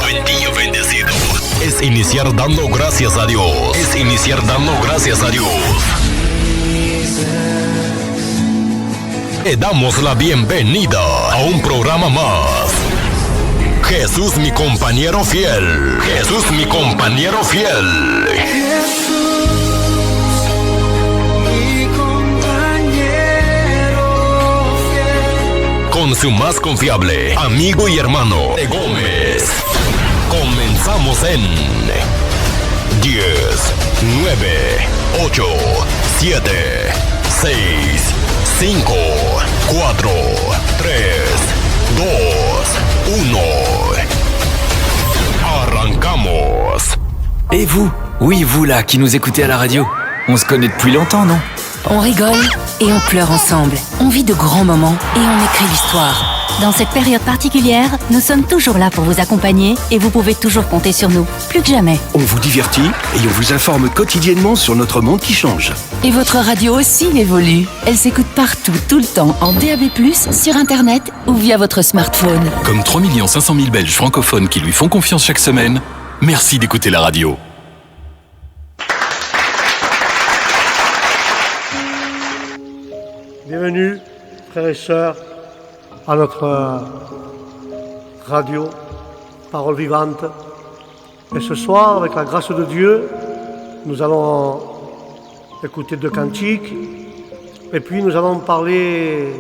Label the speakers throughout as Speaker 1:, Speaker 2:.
Speaker 1: Buen día bendecido. Es iniciar dando gracias a Dios. Es iniciar dando gracias a Dios. Le damos la bienvenida a un programa más. Jesús mi compañero fiel. Jesús mi compañero fiel. Con su más confiable amigo y hermano de Gómez. Comenzamos en 10, 9, 8, 7, 6, 5, 4, 3, 2, 1. Arrancamos.
Speaker 2: Et vous? Oui, vous là, qui nous écoutez à la radio. On se connaît depuis longtemps, non?
Speaker 3: On rigole et on pleure ensemble. On vit de grands moments et on écrit l'histoire. Dans cette période particulière, nous sommes toujours là pour vous accompagner et vous pouvez toujours compter sur nous, plus que jamais.
Speaker 4: On vous divertit et on vous informe quotidiennement sur notre monde qui change.
Speaker 3: Et votre radio aussi évolue. Elle s'écoute partout, tout le temps, en DAB+, sur Internet ou via votre smartphone.
Speaker 5: Comme 3 500 000 Belges francophones qui lui font confiance chaque semaine, merci d'écouter la radio.
Speaker 6: Bienvenue, frères et sœurs, à notre radio, Parole Vivante. Et ce soir, avec la grâce de Dieu, nous allons écouter 2 cantiques. Et puis nous allons parler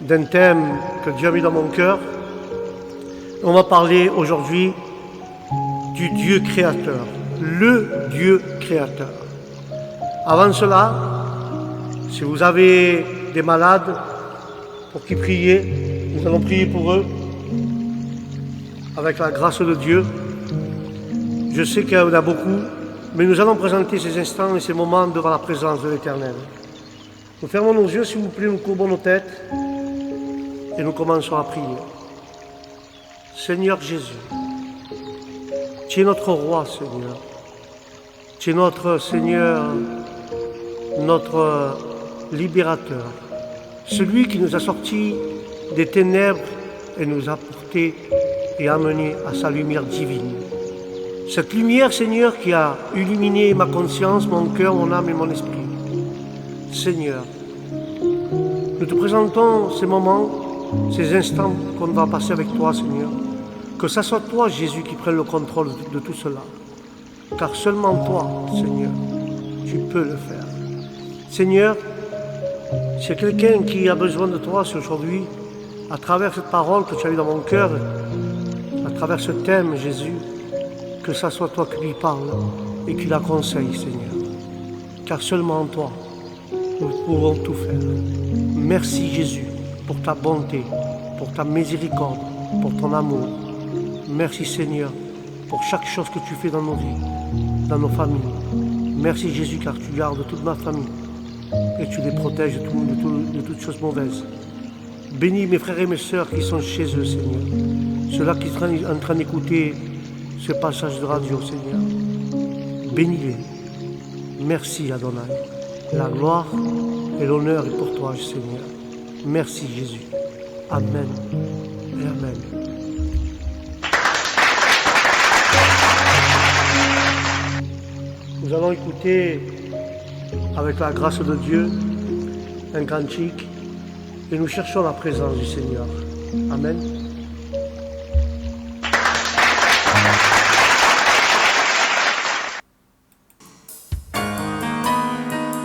Speaker 6: d'un thème que Dieu a mis dans mon cœur. On va parler aujourd'hui du Dieu créateur, le Dieu créateur. Avant cela, si vous avez des malades pour qui prier, nous allons prier pour eux avec la grâce de Dieu. Je sais qu'il y en a beaucoup, mais nous allons présenter ces instants et ces moments devant la présence de l'Éternel. Nous fermons nos yeux, s'il vous plaît, nous courbons nos têtes et nous commençons à prier. Seigneur Jésus, tu es notre roi, Seigneur. Tu es notre Seigneur, notre libérateur, celui qui nous a sortis des ténèbres et nous a portés et amenés à sa lumière divine. Cette lumière, Seigneur, qui a illuminé ma conscience, mon cœur, mon âme et mon esprit. Seigneur, nous te présentons ces moments, ces instants qu'on va passer avec toi, Seigneur. Que ça soit toi, Jésus, qui prenne le contrôle de tout cela. Car seulement toi, Seigneur, tu peux le faire. Seigneur, s'il y a quelqu'un qui a besoin de toi aujourd'hui, à travers cette parole que tu as eue dans mon cœur, à travers ce thème, Jésus, que ça soit toi qui lui parle et qui la conseille, Seigneur. Car seulement en toi, nous pouvons tout faire. Merci, Jésus, pour ta bonté, pour ta miséricorde, pour ton amour. Merci, Seigneur, pour chaque chose que tu fais dans nos vies, dans nos familles. Merci, Jésus, car tu gardes toute ma famille et tu les protèges de toutes choses mauvaises. Bénis mes frères et mes sœurs qui sont chez eux, Seigneur. Ceux-là qui sont en train d'écouter ce passage de radio, Seigneur. Bénis-les. Merci, Adonai. La gloire et l'honneur est pour toi, Seigneur. Merci, Jésus. Amen et Amen. Nous allons écouter, avec la grâce de Dieu, un cantique et nous cherchons la présence du Seigneur. Amen.
Speaker 7: Tu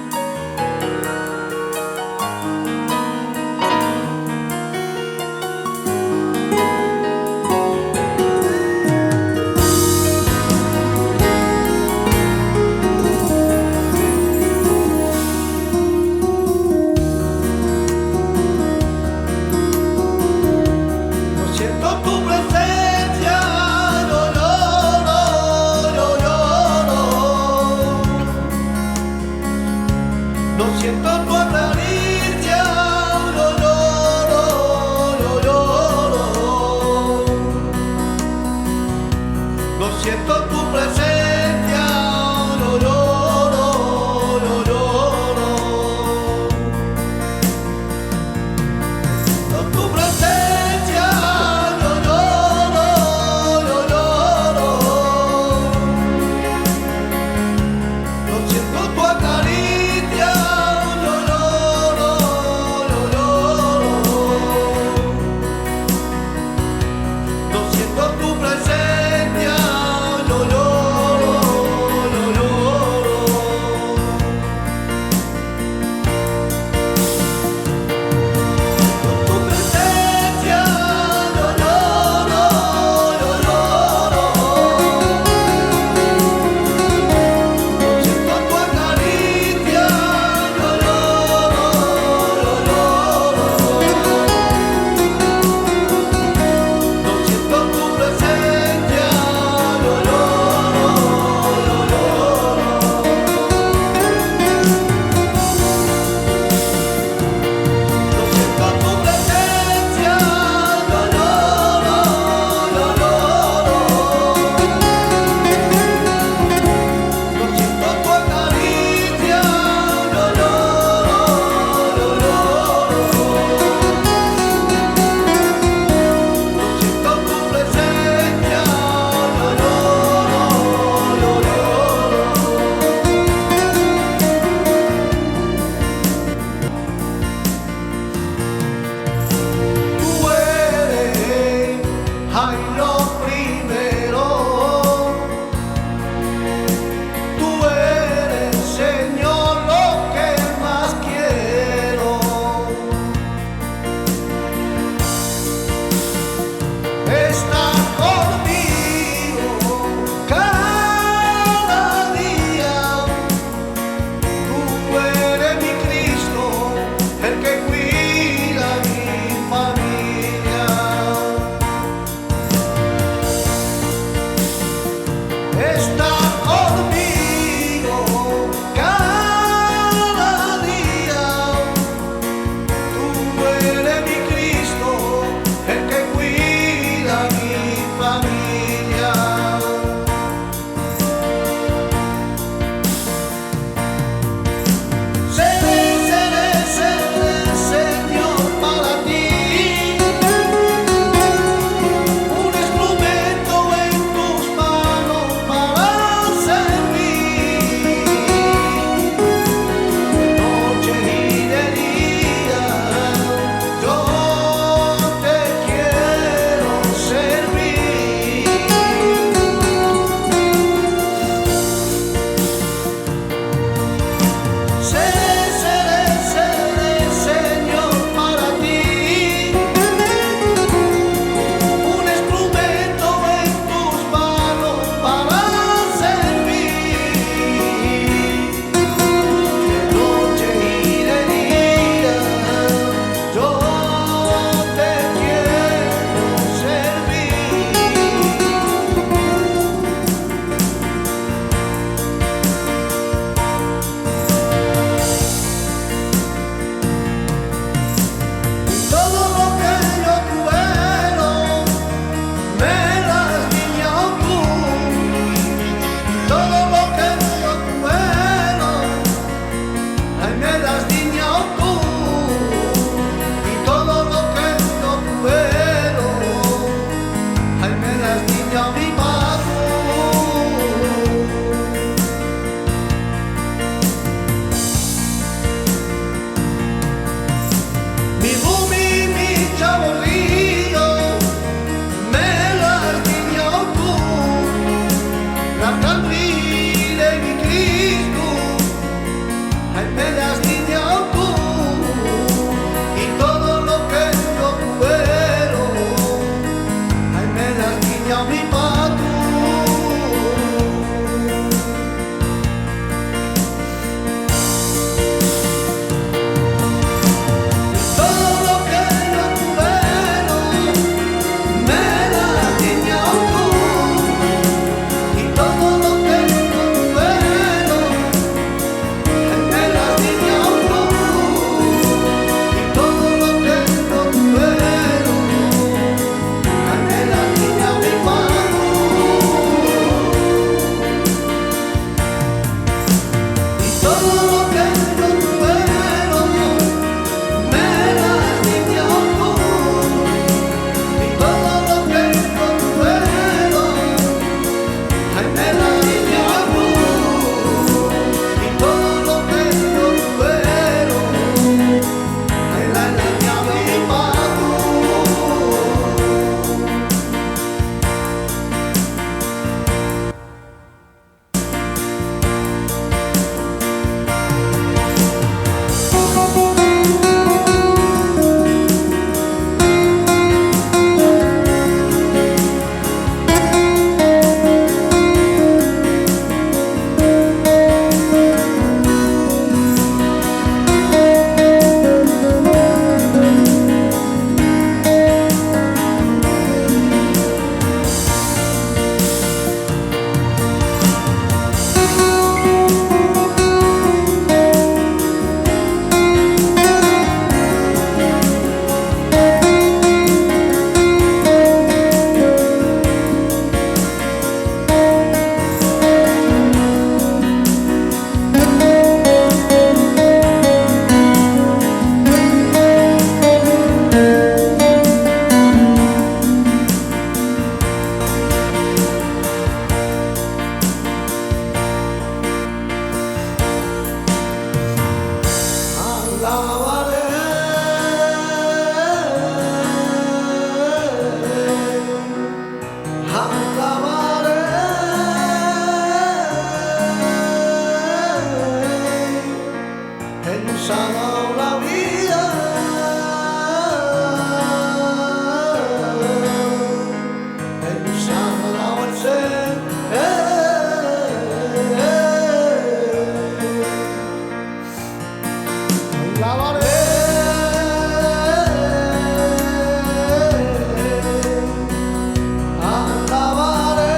Speaker 7: Alabaré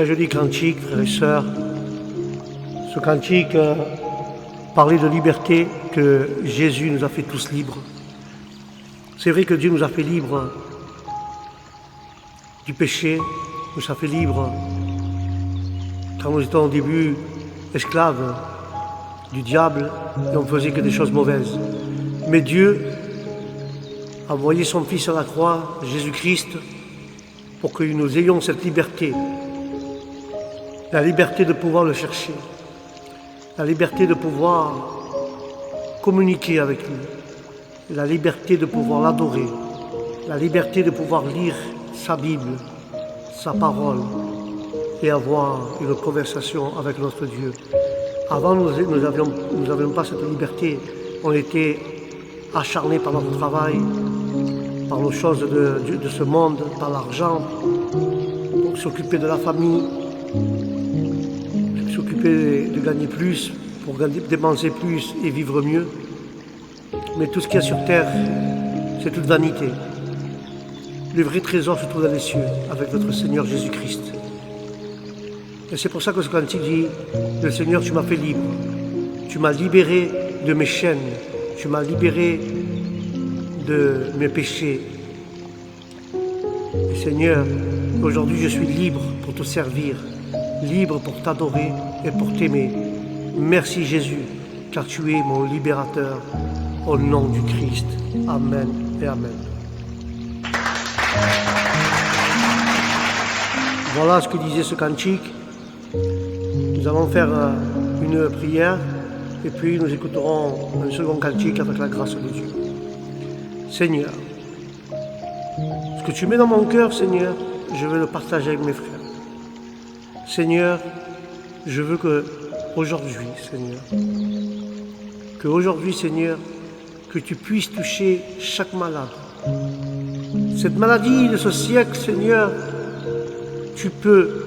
Speaker 6: très joli cantique, frères et sœurs. Ce cantique parlait de liberté, que Jésus nous a fait tous libres. C'est vrai que Dieu nous a fait libres du péché, nous a fait libres quand nous étions au début esclaves du diable et on ne faisait que des choses mauvaises. Mais Dieu a envoyé son Fils à la croix, Jésus-Christ, pour que nous ayons cette liberté. La liberté de pouvoir le chercher. La liberté de pouvoir communiquer avec lui. La liberté de pouvoir l'adorer. La liberté de pouvoir lire sa Bible, sa parole et avoir une conversation avec notre Dieu. Avant, nous n'avions pas cette liberté. On était acharnés par notre travail, par les choses de ce monde, par l'argent, pour s'occuper de la famille, s'occuper de gagner plus, pour dépenser plus et vivre mieux. Mais tout ce qu'il y a sur terre, c'est toute vanité. Le vrai trésor se trouve dans les cieux, avec notre Seigneur Jésus-Christ. Et c'est pour ça que ce cantique dit, le Seigneur, tu m'as fait libre. Tu m'as libéré de mes chaînes. Tu m'as libéré de mes péchés. Et Seigneur, aujourd'hui je suis libre pour te servir, libre pour t'adorer et pour t'aimer. Merci Jésus, car tu es mon libérateur. Au nom du Christ. Amen et Amen. Voilà ce que disait ce cantique. Nous allons faire une prière et puis nous écouterons un second cantique avec la grâce de Dieu. Seigneur, ce que tu mets dans mon cœur, Seigneur, je veux le partager avec mes frères. Seigneur, je veux qu'aujourd'hui, Seigneur, que tu puisses toucher chaque malade. Cette maladie de ce siècle, Seigneur, tu peux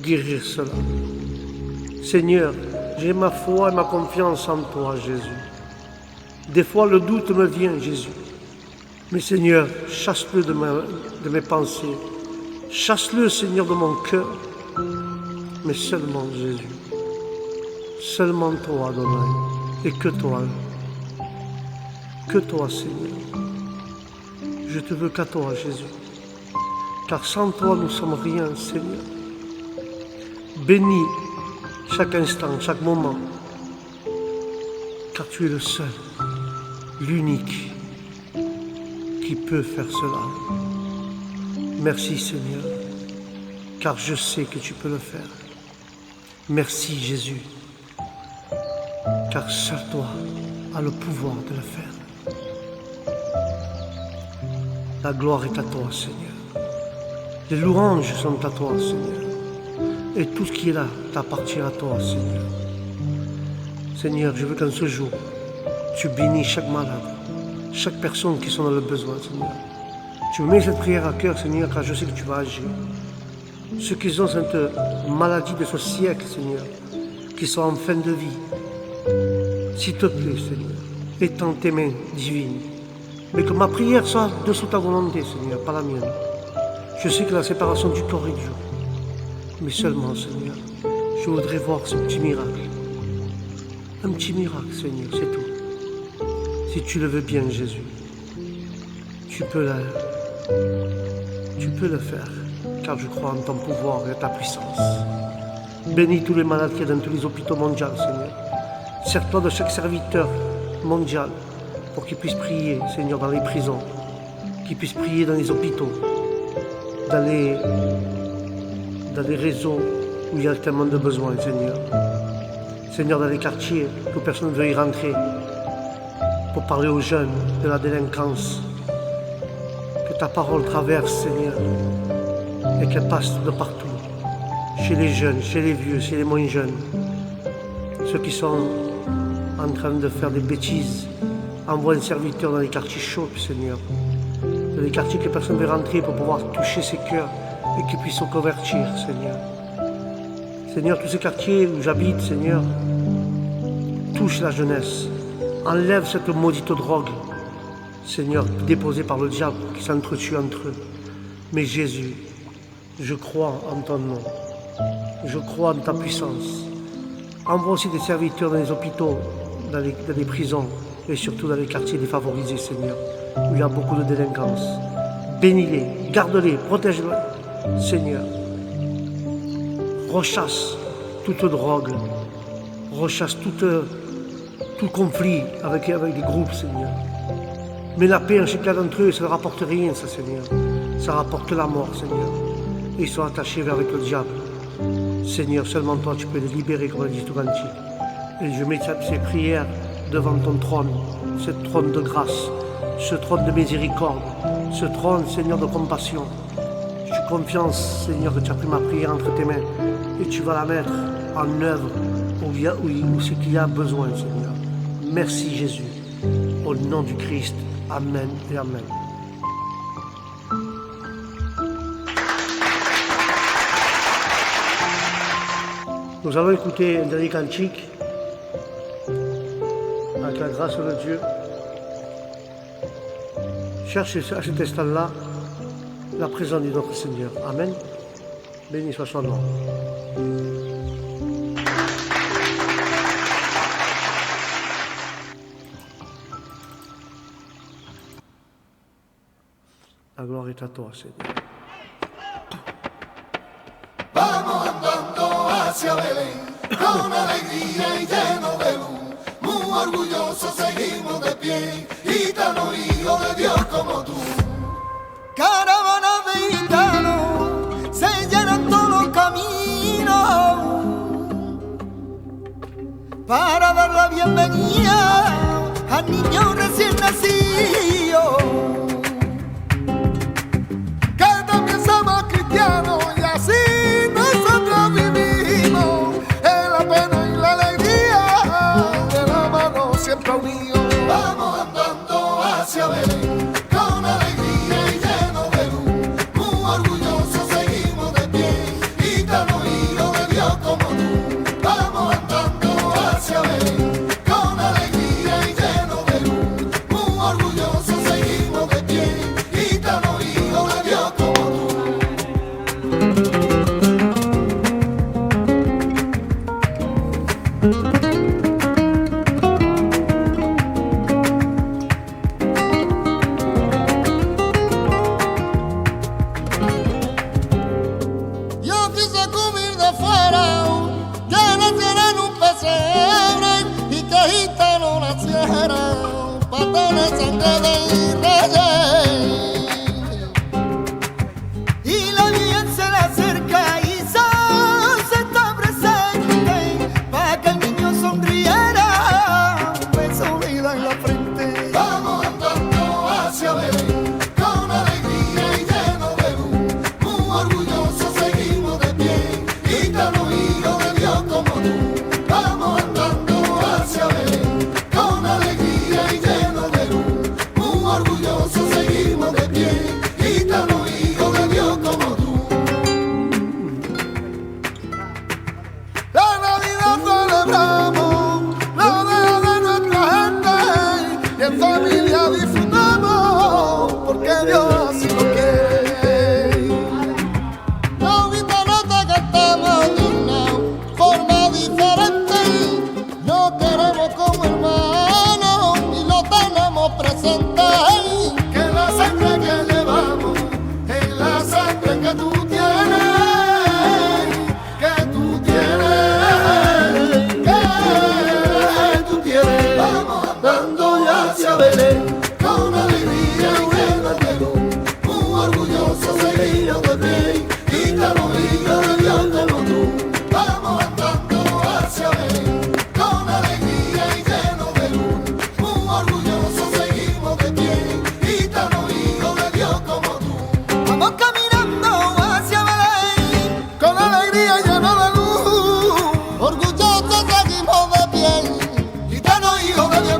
Speaker 6: guérir cela. Seigneur, j'ai ma foi et ma confiance en toi, Jésus. Des fois, le doute me vient, Jésus. Mais Seigneur, chasse-le de mes pensées. Chasse-le, Seigneur, de mon cœur. Mais seulement, Jésus. Seulement toi, Adonai. Et que toi. Que toi, Seigneur. Je te veux qu'à toi, Jésus. Car sans toi, nous sommes rien, Seigneur. Bénis chaque instant, chaque moment. Car tu es le seul, l'unique, qui peut faire cela. Merci, Seigneur, car je sais que tu peux le faire. Merci, Jésus, car seul toi as le pouvoir de le faire. La gloire est à toi, Seigneur. Les louanges sont à toi, Seigneur. Et tout ce qui est là t'appartient à toi, Seigneur. Seigneur, je veux qu'en ce jour, tu bénis chaque malade, chaque personne qui sont dans le besoin, Seigneur. Tu me mets cette prière à cœur, Seigneur, car je sais que tu vas agir. Ceux qui ont cette maladie de ce siècle, Seigneur, qui sont en fin de vie, s'il te plaît, Seigneur, étends tes mains divines. Mais que ma prière soit de sous ta volonté, Seigneur, pas la mienne. Je sais que la séparation du corps est dure. Mais seulement, Seigneur, je voudrais voir ce petit miracle. Un petit miracle, Seigneur, c'est tout. Si tu le veux bien, Jésus, tu peux le faire, car je crois en ton pouvoir et ta puissance. Bénis tous les malades qui sont dans tous les hôpitaux mondiaux, Seigneur. Sers-toi de chaque serviteur mondial pour qu'il puisse prier, Seigneur, dans les prisons, qu'il puisse prier dans les hôpitaux, dans les réseaux où il y a tellement de besoins, Seigneur. Seigneur, dans les quartiers où personne ne veut y rentrer, pour parler aux jeunes de la délinquance. Que ta parole traverse, Seigneur, et qu'elle passe de partout, chez les jeunes, chez les vieux, chez les moins jeunes, ceux qui sont en train de faire des bêtises. Envoie un serviteur dans les quartiers chauds, Seigneur, dans les quartiers que personne ne veut rentrer pour pouvoir toucher ses cœurs et qu'ils puissent se convertir, Seigneur. Seigneur, tous ces quartiers où j'habite, Seigneur, touche la jeunesse. Enlève cette maudite drogue, Seigneur, déposée par le diable qui s'entretue entre eux. Mais Jésus, Je crois en ton nom. Je crois en ta puissance. Envoie aussi des serviteurs dans les hôpitaux, dans les prisons et surtout dans les quartiers défavorisés, Seigneur, où il y a beaucoup de délinquance. Bénis-les, garde-les, protège-les, Seigneur. Rechasse toute drogue, rechasse tout conflit avec les groupes, Seigneur. Mais la paix en chacun d'entre eux, ça ne rapporte rien, ça, Seigneur. Ça rapporte la mort, Seigneur. Et ils sont attachés avec le diable. Seigneur, seulement toi, tu peux les libérer, comme l'a dit tout cantique. Et je mets ces prières devant ton trône, ce trône de grâce, ce trône de miséricorde, ce trône, Seigneur, de compassion. J'ai confiance, Seigneur, que tu as pris ma prière entre tes mains et tu vas la mettre en œuvre où c'est qu'il y a besoin, Seigneur. Merci, Jésus. Au nom du Christ. Amen et Amen. Nous allons écouter un dernier cantique avec la grâce de Dieu. Cherche à cet instant-là la présence de notre Seigneur. Amen. Béni soit son nom. La gloire est à toi, Seigneur.
Speaker 7: Vamos andando hacia Belén, con alegría y lleno de luz, muy orgullosos seguimos de pie, gitano hijo de Dios como tú.
Speaker 8: Caravanas de gitanos se llenan todos los caminos para dar la bienvenida al niño recién nacido. Y así nosotros vivimos en la pena y la alegría, de la mano siempre unidos.
Speaker 7: Vamos andando hacia Belén, con alegría y lleno de luz, muy orgullosos seguimos de pie, gitano hijo de Dios como tú. Vamos andando hacia Belén, con alegría y lleno de luz, muy orgullosos seguimos de pie, gitano hijo de Dios como tú.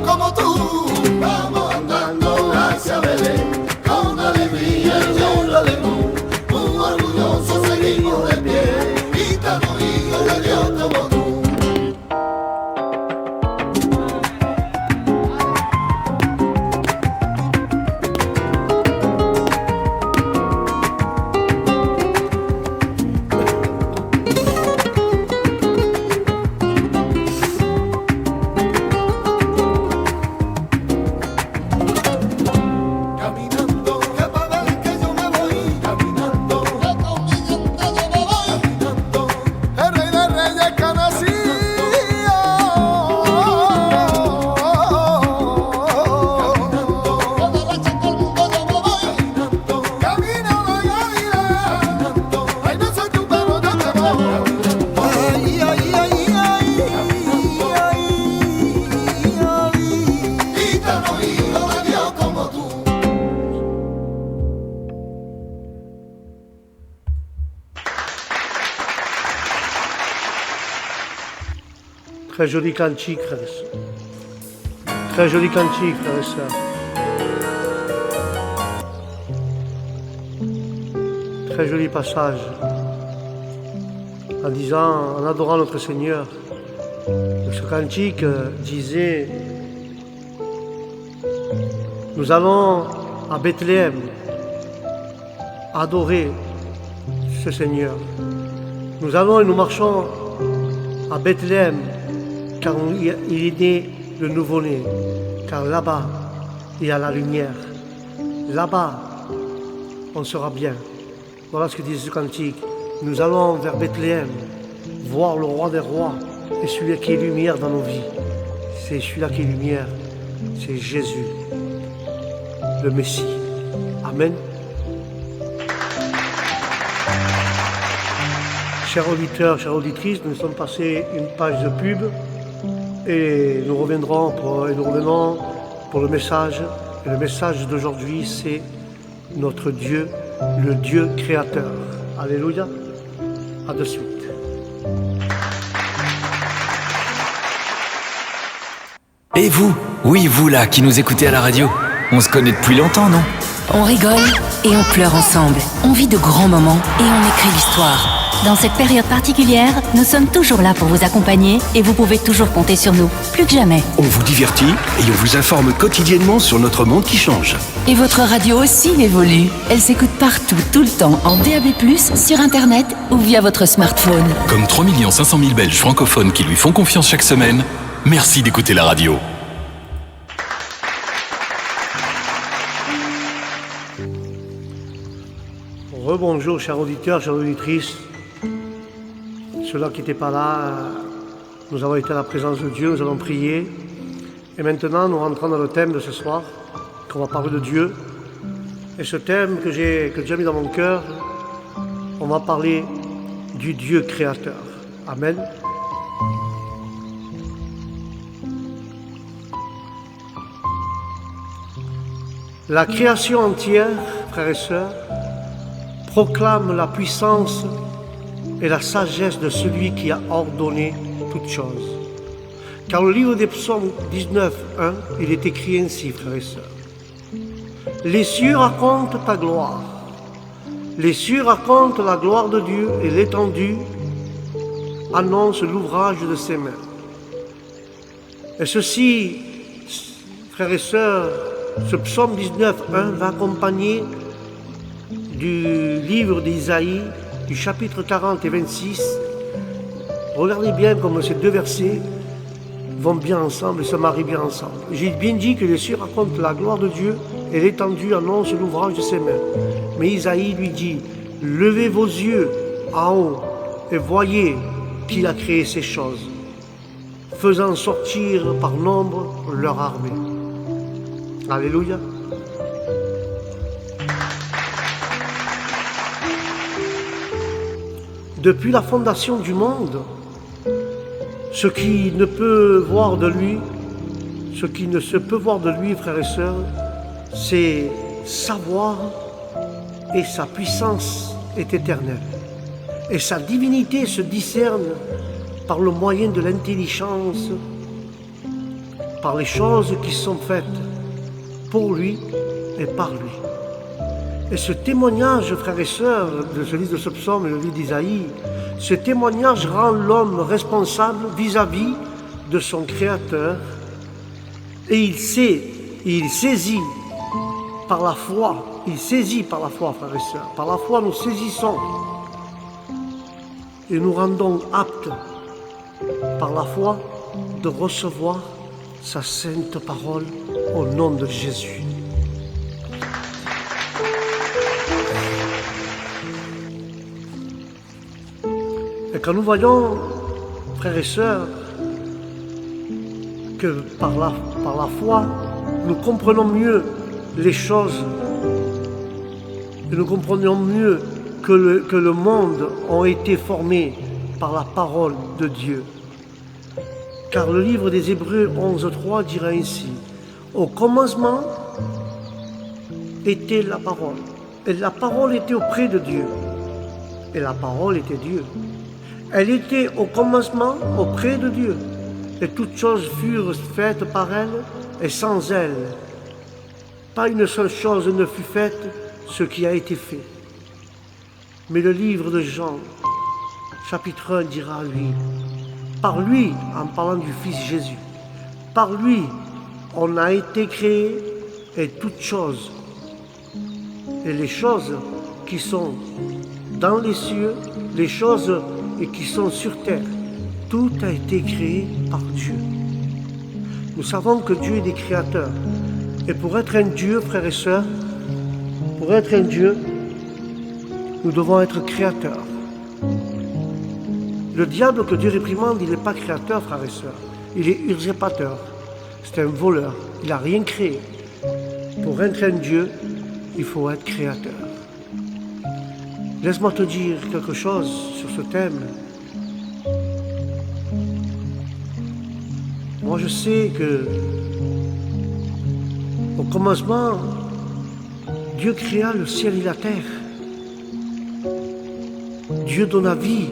Speaker 7: Como tú, vamos andando.
Speaker 6: Très joli cantique, frères et sœurs. Très joli cantique, frères et sœurs. Très joli passage. En disant, en adorant notre Seigneur, ce cantique disait: nous allons à Bethléem adorer ce Seigneur. Nous allons et nous marchons à Bethléem, car il est né le nouveau-né, car là-bas, il y a la lumière. Là-bas, on sera bien. Voilà ce que dit ce cantique. Nous allons vers Bethléem, voir le roi des rois, et celui qui est lumière dans nos vies. C'est celui-là qui est lumière, c'est Jésus, le Messie. Amen. Chers auditeurs, chères auditrices, nous sommes passés une page de pub et nous revenons pour le message. Et le message d'aujourd'hui, c'est notre Dieu, le Dieu créateur. Alléluia. À de suite.
Speaker 2: Et vous? Oui, vous là, qui nous écoutez à la radio. On se connaît depuis longtemps, non?
Speaker 3: On rigole et on pleure ensemble. On vit de grands moments et on écrit l'histoire. Dans cette période particulière, nous sommes toujours là pour vous accompagner et vous pouvez toujours compter sur nous, plus que jamais.
Speaker 4: On vous divertit et on vous informe quotidiennement sur notre monde qui change.
Speaker 9: Et votre radio aussi évolue. Elle s'écoute partout, tout le temps, en DAB+, sur Internet ou via votre smartphone.
Speaker 5: Comme 3 500 000 Belges francophones qui lui font confiance chaque semaine, merci d'écouter la radio.
Speaker 6: Rebonjour, chers auditeurs, chères auditrices. Ceux-là qui n'étaient pas là, nous avons été à la présence de Dieu, nous allons prier. Et maintenant, nous rentrons dans le thème de ce soir, qu'on va parler de Dieu. Et ce thème que Dieu a mis dans mon cœur, on va parler du Dieu créateur. Amen. La création entière, frères et sœurs, proclame la puissance et la sagesse de celui qui a ordonné toutes choses. Car le livre des psaumes 19, 1, il est écrit ainsi, frères et sœurs. Les cieux racontent ta gloire. Les cieux racontent la gloire de Dieu et l'étendue annonce l'ouvrage de ses mains. Et ceci, frères et sœurs, ce psaume 19, 1 va accompagner du livre d'Isaïe, du chapitre 40 et 26. Regardez bien comme ces deux versets vont bien ensemble et se marient bien ensemble. J'ai bien dit que les cieux racontent la gloire de Dieu et l'étendue annonce l'ouvrage de ses mains. Mais Isaïe lui dit: levez vos yeux en haut et voyez qu'il a créé ces choses, faisant sortir par nombre leur armée. Alléluia. Depuis la fondation du monde, ce qui ne peut voir de lui, ce qui ne se peut voir de lui, frères et sœurs, c'est savoir et sa puissance est éternelle. Et sa divinité se discerne par le moyen de l'intelligence, par les choses qui sont faites pour lui et par lui. Et ce témoignage, frères et sœurs, de ce livre de ce psaume et le livre d'Isaïe, ce témoignage rend l'homme responsable vis-à-vis de son Créateur. Et il saisit par la foi, frères et sœurs. Par la foi, nous saisissons et nous rendons aptes, par la foi, de recevoir sa sainte parole au nom de Jésus. Et quand nous voyons, frères et sœurs, que par la foi, nous comprenons mieux les choses et nous comprenons mieux que le monde a été formé par la parole de Dieu. Car le livre des Hébreux 11.3 dira ainsi: au commencement était la parole, et la parole était auprès de Dieu, et la parole était Dieu. Elle était au commencement auprès de Dieu. et toutes choses furent faites par elle, et sans elle, pas une seule chose ne fut faite, ce qui a été fait. Mais le livre de Jean, chapitre 1, dira à lui, par lui, en parlant du Fils Jésus, par lui, on a été créé, et toutes choses, et les choses qui sont dans les cieux, les choses qui sont sur terre, tout a été créé par Dieu. Nous savons que Dieu est des créateurs. Et pour être un Dieu, frères et sœurs, pour être un Dieu, nous devons être créateurs. Le diable que Dieu réprimande, il n'est pas créateur, frères et sœurs. Il est usurpateur. C'est un voleur. Il n'a rien créé. Pour être un Dieu, il faut être créateur. Laisse-moi te dire quelque chose sur ce thème. Moi, je sais que au commencement, Dieu créa le ciel et la terre. Dieu donna vie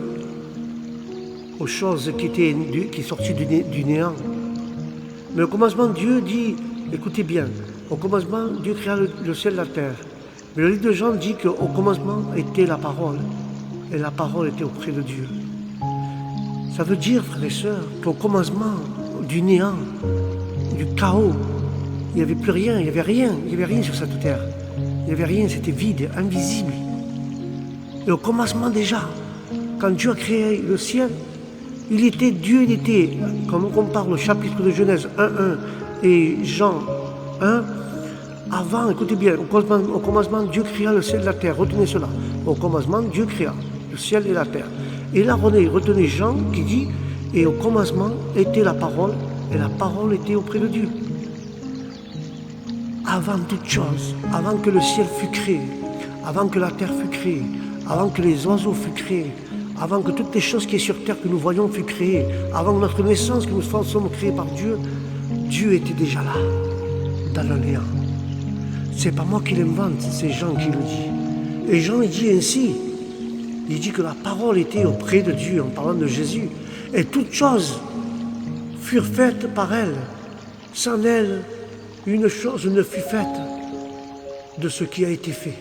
Speaker 6: aux choses qui sortaient du néant. Mais au commencement, Dieu dit, écoutez bien, au commencement, Dieu créa le ciel et la terre. Mais le livre de Jean dit qu'au commencement était la parole, et la parole était auprès de Dieu. Ça veut dire, frères et sœurs, qu'au commencement du néant, du chaos, il n'y avait plus rien, il n'y avait rien sur cette terre. Il n'y avait rien, c'était vide, invisible. Et au commencement déjà, quand Dieu a créé le ciel, Dieu était, quand on compare le chapitre de Genèse 1.1 et Jean 1, avant, écoutez bien, au commencement, Dieu créa le ciel et la terre. Retenez cela. Au commencement, Dieu créa le ciel et la terre. Et là, retenez Jean qui dit, et au commencement était la parole, et la parole était auprès de Dieu. Avant toute chose, avant que le ciel fût créé, avant que la terre fût créée, avant que les oiseaux fût créés, avant que toutes les choses qui sont sur terre que nous voyons fût créées, avant notre naissance que nous sommes créés par Dieu, Dieu était déjà là, dans le néant. C'est pas moi qui l'invente, c'est Jean qui le dit. Et Jean il dit ainsi, il dit que la parole était auprès de Dieu en parlant de Jésus. Et toutes choses furent faites par elle. Sans elle, une chose ne fut faite de ce qui a été fait.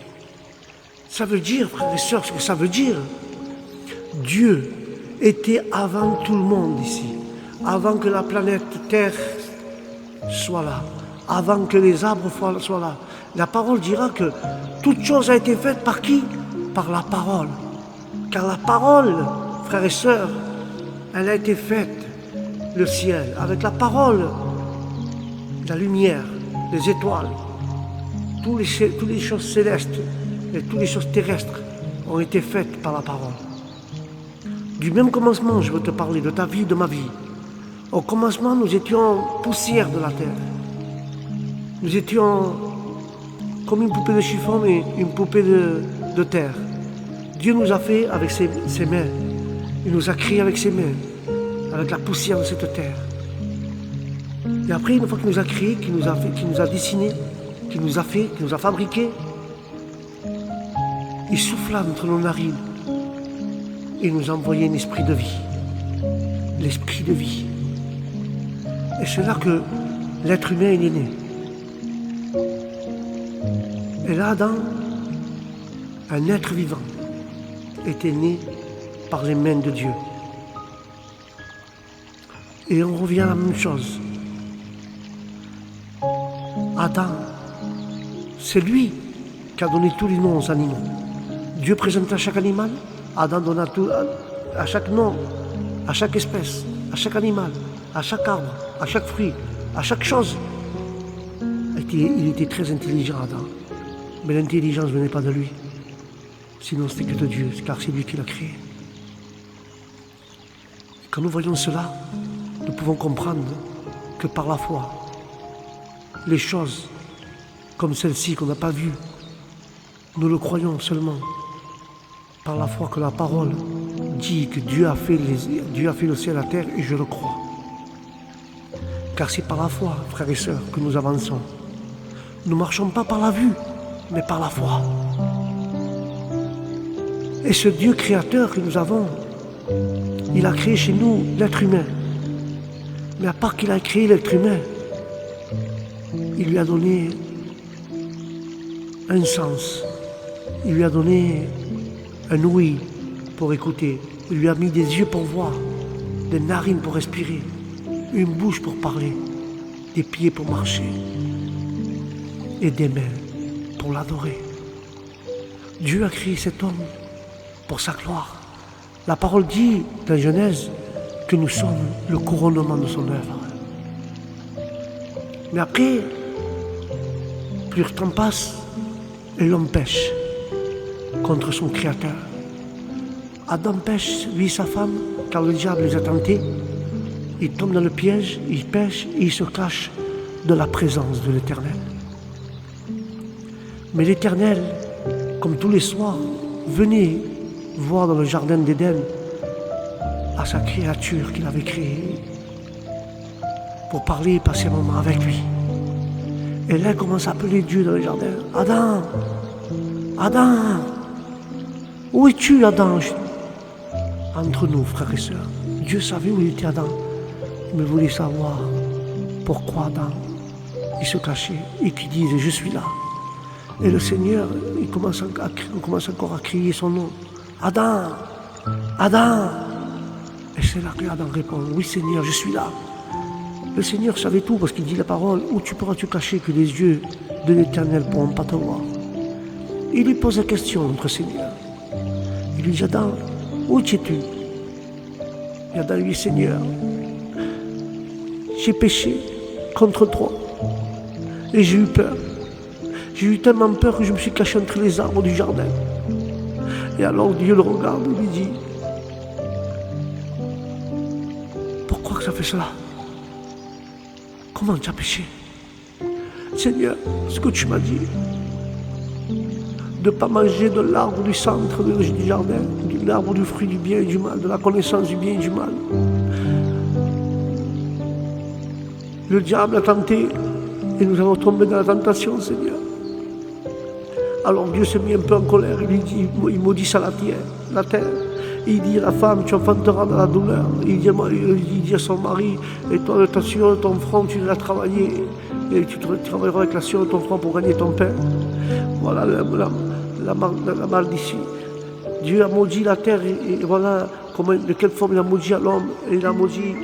Speaker 6: Ça veut dire, frères et sœurs, ce que ça veut dire. Dieu était avant tout le monde ici. Avant que la planète Terre soit là. Avant que les arbres soient là. La parole dira que toute chose a été faite par qui? Par la parole. Car la parole, frères et sœurs, elle a été faite, le ciel, avec la parole, la lumière, les étoiles, toutes les choses célestes et toutes les choses terrestres ont été faites par la parole. Du même commencement, je veux te parler de ta vie, de ma vie. Au commencement, nous étions poussière de la terre. Nous étions comme une poupée de chiffon, mais une poupée de terre. Dieu nous a fait avec ses mains. Il nous a créés avec ses mains, avec la poussière de cette terre. Et après, une fois qu'il nous a créés, qu'il nous a dessinés, qu'il nous a fait, qu'il nous a fabriqués, il souffla entre nos narines et nous a envoyé un esprit de vie. L'esprit de vie. Et c'est là que l'être humain est né. Et là, Adam, un être vivant, était né par les mains de Dieu. Et on revient à la même chose. Adam, c'est lui qui a donné tous les noms aux animaux. Dieu présente à chaque animal, Adam donna à chaque nom, à chaque espèce, à chaque animal, à chaque arbre, à chaque fruit, à chaque chose. Il était très intelligent, Adam. Mais l'intelligence ne venait pas de lui. Sinon, c'était que de Dieu, car c'est lui qui l'a créé. Et quand nous voyons cela, nous pouvons comprendre que par la foi, les choses comme celle-ci qu'on n'a pas vues, nous le croyons seulement par la foi que la parole dit que Dieu a fait le ciel et la terre, et je le crois. Car c'est par la foi, frères et sœurs, que nous avançons. Nous ne marchons pas par la vue, mais par la foi. Et ce Dieu créateur que nous avons, il a créé chez nous l'être humain. Mais à part qu'il a créé l'être humain, il lui a donné un sens. Il lui a donné un ouïe pour écouter. Il lui a mis des yeux pour voir, des narines pour respirer, une bouche pour parler, des pieds pour marcher et des mains pour l'adorer. Dieu a créé cet homme pour sa gloire. La parole dit dans Genèse que nous sommes le couronnement de son œuvre. Mais après, plus le temps passe et l'homme pêche contre son créateur. Adam pêche, lui et sa femme, car le diable les a tentés. Il tombe dans le piège, il pêche et il se cache de la présence de l'Éternel. Mais l'Éternel, comme tous les soirs, venait voir dans le jardin d'Éden à sa créature qu'il avait créée pour parler et passer un moment avec lui. Et là, il commence à appeler Dieu dans le jardin. Adam, Adam, où es-tu, Adam? Entre nous, frères et sœurs, Dieu savait où il était Adam, mais voulait savoir pourquoi Adam, il se cachait et qu'il disait je suis là. Et le Seigneur, il commence encore à crier son nom. Adam, Adam. Et c'est là que Adam répond, oui Seigneur, je suis là. Le Seigneur savait tout parce qu'il dit la parole, où tu pourras te cacher que les yeux de l'Éternel ne pourront pas te voir. Il lui pose la question, notre Seigneur. Il lui dit, Adam, où es-tu? Et Adam lui dit, Seigneur, j'ai péché contre toi et j'ai eu peur. J'ai eu tellement peur que je me suis caché entre les arbres du jardin. Et alors Dieu le regarde et lui dit, pourquoi que ça fait cela? Comment tu as péché? Seigneur, ce que tu m'as dit, de ne pas manger de l'arbre du centre du jardin, de l'arbre du fruit du bien et du mal, de la connaissance du bien et du mal. Le diable a tenté et nous avons tombé dans la tentation, Seigneur. Alors Dieu s'est mis un peu en colère, il maudit ça la terre. Il dit à la femme, tu enfanteras dans la douleur. Il dit à son mari, et toi, ta sueur, ton front, tu l'as travaillé. Et tu travailleras avec la sueur de ton front pour gagner ton pain. Voilà la malédiction. Dieu a maudit la terre et voilà de quelle forme il a maudit à l'homme. Et il a maudit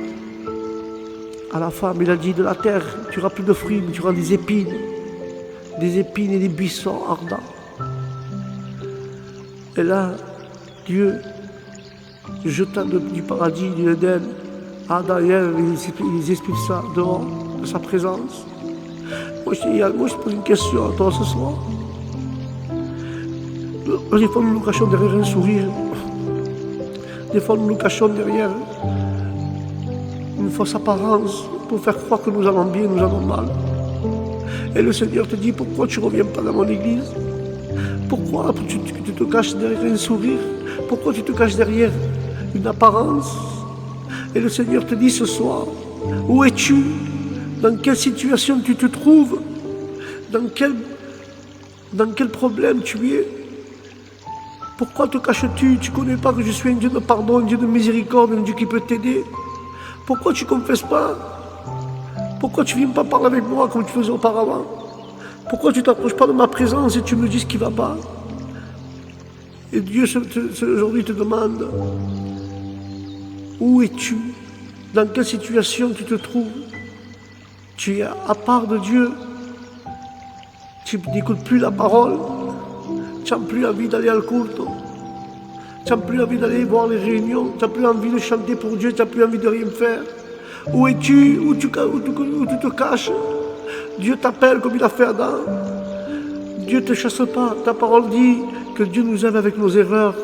Speaker 6: à la femme. Il a dit de la terre, tu n'auras plus de fruits, mais tu auras des épines et des buissons ardents. Et là, Dieu jeta du paradis, du Éden, Adam et Ève, ils expliquent ça dehors de sa présence. Moi, je pose une question à toi ce soir. Des fois, nous nous cachons derrière un sourire. Des fois, nous nous cachons derrière une fausse apparence pour faire croire que nous allons bien, nous allons mal. Et le Seigneur te dit, pourquoi tu ne reviens pas dans mon église? Pourquoi tu te caches derrière un sourire? Pourquoi tu te caches derrière une apparence? Et le Seigneur te dit ce soir, où es-tu? Dans quelle situation tu te trouves? Dans quel problème tu es? Pourquoi te caches-tu? Tu ne connais pas que je suis un Dieu de pardon, un Dieu de miséricorde, un Dieu qui peut t'aider? Pourquoi tu ne confesses pas? Pourquoi tu ne viens pas parler avec moi comme tu faisais auparavant? Pourquoi tu ne t'approches pas de ma présence et tu me dis ce qui ne va pas? Et Dieu aujourd'hui te demande, où es-tu? Dans quelle situation tu te trouves? Tu es à part de Dieu. Tu n'écoutes plus la parole. Tu n'as plus envie d'aller à le culte. Tu n'as plus envie d'aller voir les réunions. Tu n'as plus envie de chanter pour Dieu. Tu n'as plus envie de rien faire. Où es-tu? Où tu te caches? Dieu t'appelle comme il a fait Adam. Dieu ne te chasse pas. Ta parole dit que Dieu nous aime avec nos erreurs.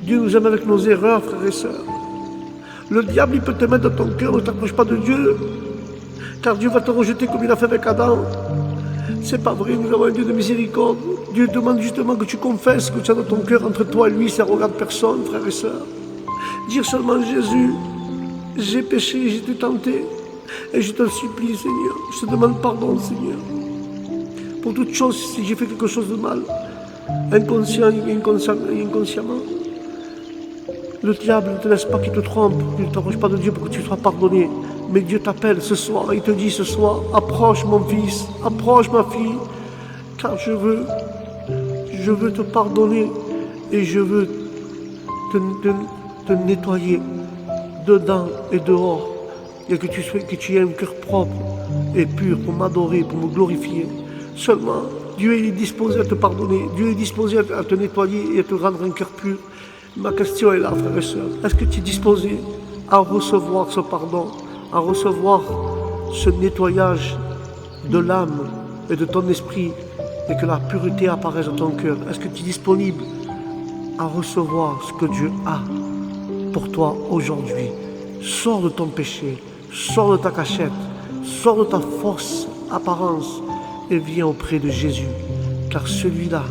Speaker 6: Dieu nous aime avec nos erreurs, frères et sœurs. Le diable, il peut te mettre dans ton cœur, ne t'approche pas de Dieu, car Dieu va te rejeter comme il a fait avec Adam. C'est pas vrai, nous avons un Dieu de miséricorde. Dieu demande justement que tu confesses que tu as dans ton cœur entre toi et lui, ça ne regarde personne, frères et sœurs. Dire seulement Jésus, j'ai péché, j'ai été tenté, et je te supplie, Seigneur, je te demande pardon, Seigneur. Pour toute chose, si j'ai fait quelque chose de mal, inconscient et inconsciemment, Le diable ne te laisse pas qu'il te trompe. Il ne t'approche pas de Dieu pour que tu sois pardonné. Mais Dieu t'appelle ce soir. Il te dit ce soir, approche mon fils, approche ma fille. Car je veux te pardonner et je veux te nettoyer dedans et dehors. Et que tu aies un cœur propre et pur pour m'adorer, pour me glorifier. Seulement, Dieu est disposé à te pardonner. Dieu est disposé à te nettoyer et à te rendre un cœur pur. Ma question est là, frères et sœurs. Est-ce que tu es disposé à recevoir ce pardon, à recevoir ce nettoyage de l'âme et de ton esprit et que la pureté apparaisse dans ton cœur? Est-ce que tu es disponible à recevoir ce que Dieu a pour toi aujourd'hui? Sors de ton péché, sors de ta cachette, sors de ta fausse apparence et viens auprès de Jésus, car celui-là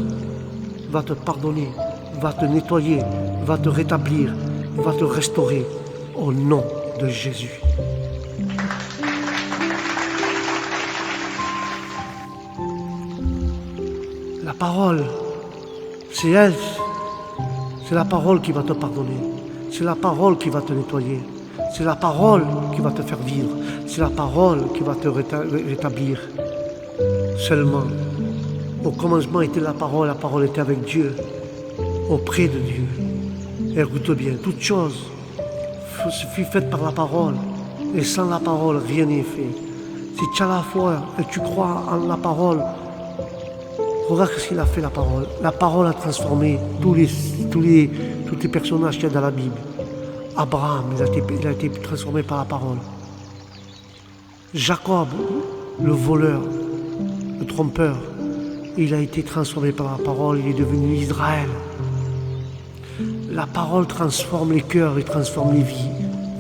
Speaker 6: va te pardonner, va te nettoyer, va te rétablir, va te restaurer au nom de Jésus. La parole, c'est elle. C'est la parole qui va te pardonner. C'est la parole qui va te nettoyer. C'est la parole qui va te faire vivre. C'est la parole qui va te rétablir. Seulement, au commencement était la parole était avec Dieu, auprès de Dieu. Et écoute bien, toute chose fut faite par la parole. Et sans la parole, rien n'est fait. Si tu as la foi et tu crois en la parole, regarde ce qu'il a fait la parole. La parole a transformé tous les personnages qu'il y a dans la Bible. Abraham, il a été transformé par la parole. Jacob, le voleur, le trompeur, il a été transformé par la parole, il est devenu Israël. La parole transforme les cœurs, et transforme les vies,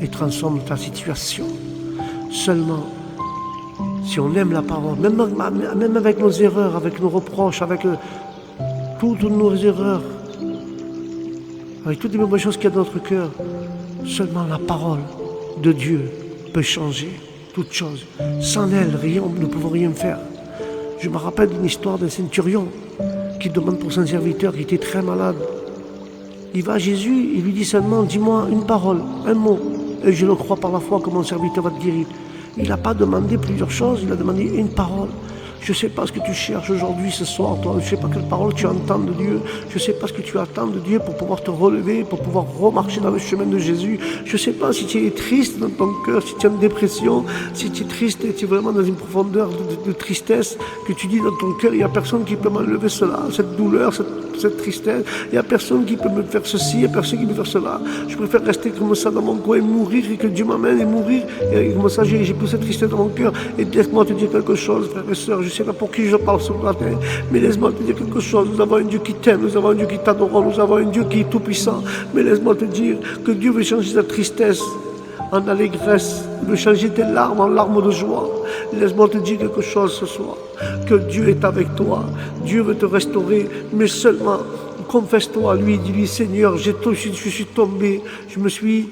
Speaker 6: et transforme ta situation. Seulement, si on aime la parole, même avec nos erreurs, avec nos reproches, avec toutes nos erreurs, avec toutes les mauvaises choses qu'il y a dans notre cœur, seulement la parole de Dieu peut changer toutes choses. Sans elle, nous ne pouvons rien faire. Je me rappelle d'une histoire d'un centurion qui demande pour son serviteur qui était très malade. Il va à Jésus, il lui dit seulement, dis-moi une parole, un mot, et je le crois par la foi que mon serviteur va te guérir. Il n'a pas demandé plusieurs choses, il a demandé une parole. Je ne sais pas ce que tu cherches aujourd'hui, ce soir, toi. Je ne sais pas quelle parole tu entends de Dieu. Je ne sais pas ce que tu attends de Dieu pour pouvoir te relever, pour pouvoir remarcher dans le chemin de Jésus. Je ne sais pas si tu es triste dans ton cœur, si tu es en dépression, si tu es triste et tu es vraiment dans une profondeur de tristesse, que tu dis dans ton cœur, il n'y a personne qui peut m'enlever cela, cette douleur, cette tristesse. Il n'y a personne qui peut me faire ceci, il n'y a personne qui peut me faire cela. Je préfère rester comme ça dans mon coin et mourir et que Dieu m'amène et mourir. Et comme ça, j'ai plus cette tristesse dans mon cœur. Et laisse-moi te dire quelque chose, frères et sœurs. Je ne sais pas pour qui je parle ce matin, mais laisse-moi te dire quelque chose. Nous avons un Dieu qui t'aime, nous avons un Dieu qui t'adore, nous avons un Dieu qui est tout-puissant. Mais laisse-moi te dire que Dieu veut changer ta tristesse en allégresse, il veut changer tes larmes en larmes de joie. Laisse-moi te dire quelque chose ce soir, que Dieu est avec toi, Dieu veut te restaurer, mais seulement confesse-toi à lui, dis-lui, Seigneur, je suis tombé, je me suis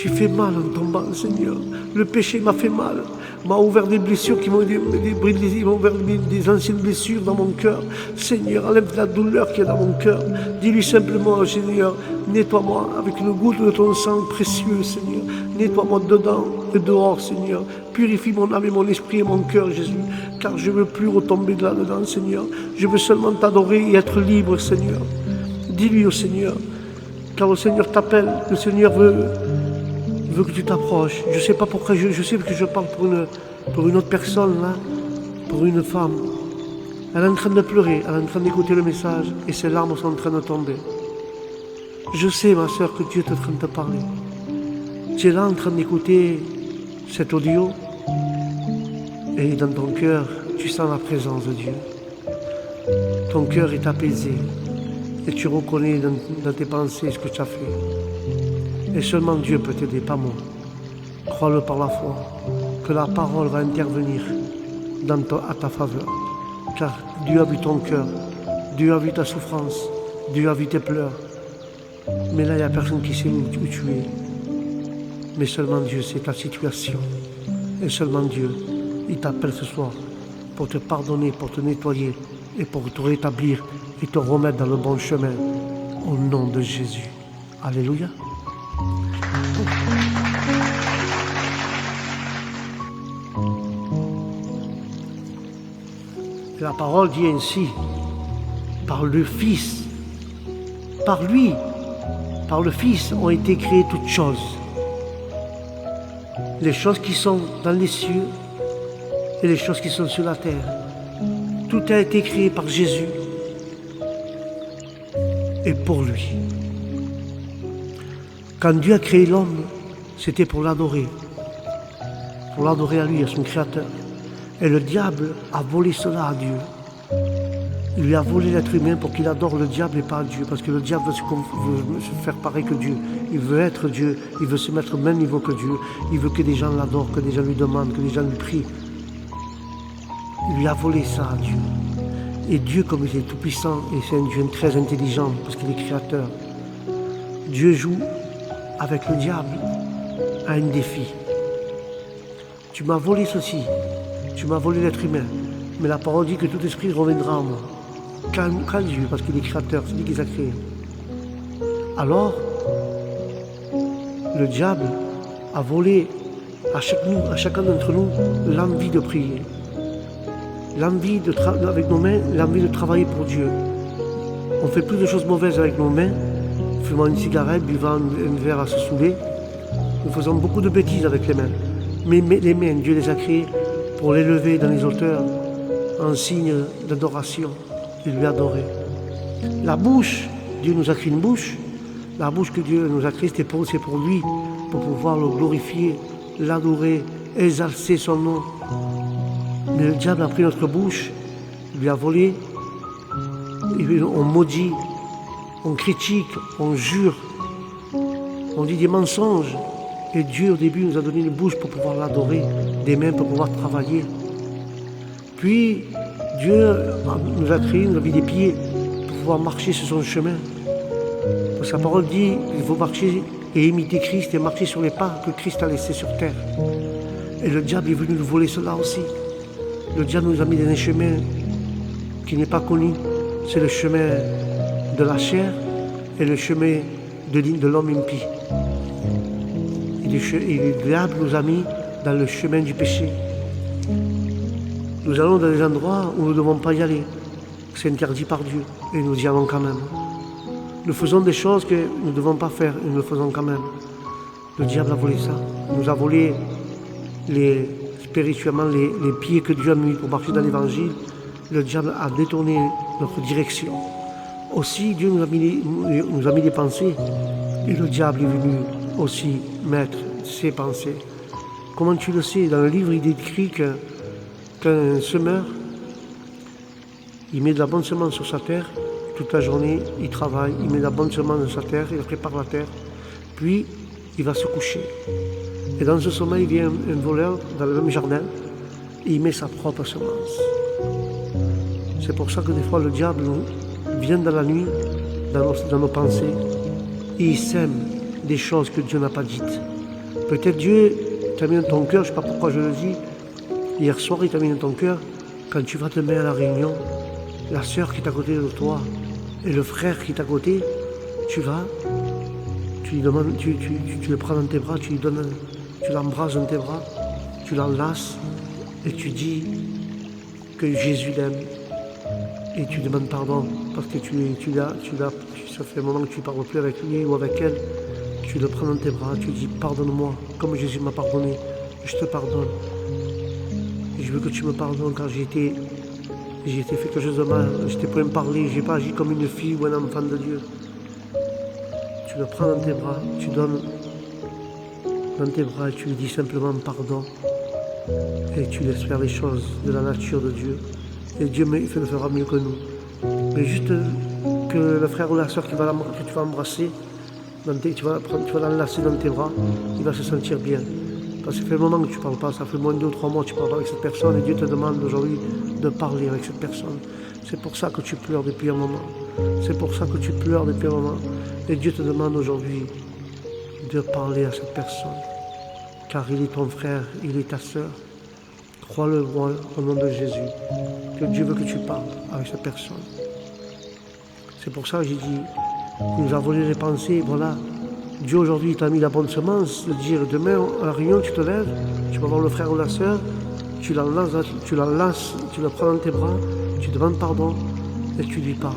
Speaker 6: fait mal en tombant, Seigneur. Le péché m'a fait mal, m'a ouvert des blessures qui m'ont ouvert des anciennes blessures dans mon cœur. Seigneur, enlève la douleur qu'il y a dans mon cœur. Dis-lui simplement, Seigneur, nettoie-moi avec une goutte de ton sang précieux, Seigneur. Nettoie-moi dedans et dehors, Seigneur. Purifie mon âme et mon esprit et mon cœur, Jésus. Car je ne veux plus retomber là-dedans, Seigneur. Je veux seulement t'adorer et être libre, Seigneur. Dis-lui au Seigneur, car le Seigneur t'appelle, le Seigneur veut que tu t'approches. Je ne sais pas pourquoi, je sais que je parle pour une autre personne, là, pour une femme. Elle est en train de pleurer, elle est en train d'écouter le message et ses larmes sont en train de tomber. Je sais, ma soeur, que Dieu est en train de te parler. Tu es là en train d'écouter cet audio et dans ton cœur, tu sens la présence de Dieu. Ton cœur est apaisé et tu reconnais dans tes pensées ce que tu as fait. Et seulement Dieu peut t'aider, pas moi. Crois-le par la foi, que la parole va intervenir à ta faveur. Car Dieu a vu ton cœur, Dieu a vu ta souffrance, Dieu a vu tes pleurs. Mais là, il n'y a personne qui sait où tu es. Mais seulement Dieu sait ta situation. Et seulement Dieu, il t'appelle ce soir pour te pardonner, pour te nettoyer et pour te rétablir et te remettre dans le bon chemin. Au nom de Jésus. Alléluia. La parole dit ainsi, par le Fils, par lui, par le Fils ont été créées toutes choses. Les choses qui sont dans les cieux et les choses qui sont sur la terre. Tout a été créé par Jésus et pour lui. Quand Dieu a créé l'homme, c'était pour l'adorer à lui, à son Créateur. Et le diable a volé cela à Dieu. Il lui a volé l'être humain pour qu'il adore le diable et pas Dieu. Parce que le diable veut se faire pareil que Dieu. Il veut être Dieu. Il veut se mettre au même niveau que Dieu. Il veut que des gens l'adorent, que des gens lui demandent, que des gens lui prient. Il lui a volé ça à Dieu. Et Dieu, comme il est tout puissant, et c'est un Dieu très intelligent, parce qu'il est créateur, Dieu joue avec le diable à un défi. Tu m'as volé ceci. Tu m'as volé l'être humain. Mais la parole dit que tout esprit reviendra en moi. Quand Dieu, parce qu'il est créateur, c'est lui qui les a créés. Alors, le diable a volé à chacun d'entre nous l'envie de prier. L'envie avec nos mains, l'envie de travailler pour Dieu. On fait plus de choses mauvaises avec nos mains, fumant une cigarette, buvant un verre à se saouler. Nous faisons beaucoup de bêtises avec les mains. Mais les mains, Dieu les a créées pour les lever dans les hauteurs en signe d'adoration et lui adorer. La bouche, Dieu nous a créé une bouche. La bouche que Dieu nous a créée, c'est pour lui, pour pouvoir le glorifier, l'adorer, exalcer son nom. Mais le diable a pris notre bouche, lui a volé, et on maudit, on critique, on jure, on dit des mensonges. Et Dieu, au début, nous a donné une bouche pour pouvoir l'adorer, des mains pour pouvoir travailler. Puis, Dieu nous a créé, nous a mis des pieds pour pouvoir marcher sur son chemin. Parce que sa parole dit qu'il faut marcher et imiter Christ et marcher sur les pas que Christ a laissés sur terre. Et le diable est venu nous voler cela aussi. Le diable nous a mis dans un chemin qui n'est pas connu. C'est le chemin de la chair et le chemin de l'homme impie. Et le diable nous a mis dans le chemin du péché. Nous allons dans des endroits où nous ne devons pas y aller. C'est interdit par Dieu et nous y allons quand même. Nous faisons des choses que nous ne devons pas faire et nous le faisons quand même. Le diable a volé ça. Il nous a volé spirituellement les pieds que Dieu a mis pour marcher dans l'évangile. Le diable a détourné notre direction. Aussi, Dieu nous a mis des pensées et le diable est venu aussi mettre ses pensées. Comment tu le sais? Dans le livre, il est écrit qu'un semeur, il met de la bonne semence sur sa terre, toute la journée, il travaille, il met de la bonne semence dans sa terre, il prépare la terre, puis il va se coucher. Et dans ce sommeil, il vient un voleur dans le même jardin, et il met sa propre semence. C'est pour ça que des fois, le diable vient dans la nuit, dans nos pensées, et il sème des choses que Dieu n'a pas dites. Peut-être Dieu t'a mis dans ton cœur, je ne sais pas pourquoi je le dis, hier soir il t'a mis dans ton cœur, quand tu vas te mettre à la réunion, la sœur qui est à côté de toi et le frère qui est à côté, tu vas, tu lui demandes, tu le prends dans tes bras, tu l'embrasses dans tes bras, tu l'enlaces et tu dis que Jésus l'aime et tu demandes pardon parce que ça fait un moment que tu ne parles plus avec lui ou avec elle. Tu le prends dans tes bras, tu dis pardonne-moi, comme Jésus m'a pardonné, je te pardonne. Et je veux que tu me pardonnes car j'ai été fait quelque chose de mal, j'étais pour me parler, j'ai pas agi comme une fille ou un enfant de Dieu. Tu le prends dans tes bras, tu donnes dans tes bras et tu lui dis simplement pardon. Et tu laisses faire les choses de la nature de Dieu. Et Dieu le fera mieux que nous. Mais juste que le frère ou la soeur que tu vas embrasser, tu vas l'enlacer dans tes bras, il va se sentir bien. Parce que ça fait un moment que tu ne parles pas, ça fait moins de 2 ou 3 mois que tu ne parles pas avec cette personne et Dieu te demande aujourd'hui de parler avec cette personne. C'est pour ça que tu pleures depuis un moment. C'est pour ça que tu pleures depuis un moment. Et Dieu te demande aujourd'hui de parler à cette personne. Car il est ton frère, il est ta sœur. Crois-le moi au nom de Jésus. Que Dieu veut que tu parles avec cette personne. C'est pour ça que j'ai dit, qui nous a volé les pensées, voilà. Dieu aujourd'hui t'a mis la bonne semence, de dire demain à la réunion tu te lèves, tu vas voir le frère ou la sœur, tu la lances, tu la prends dans tes bras, tu demandes pardon et tu lui parles.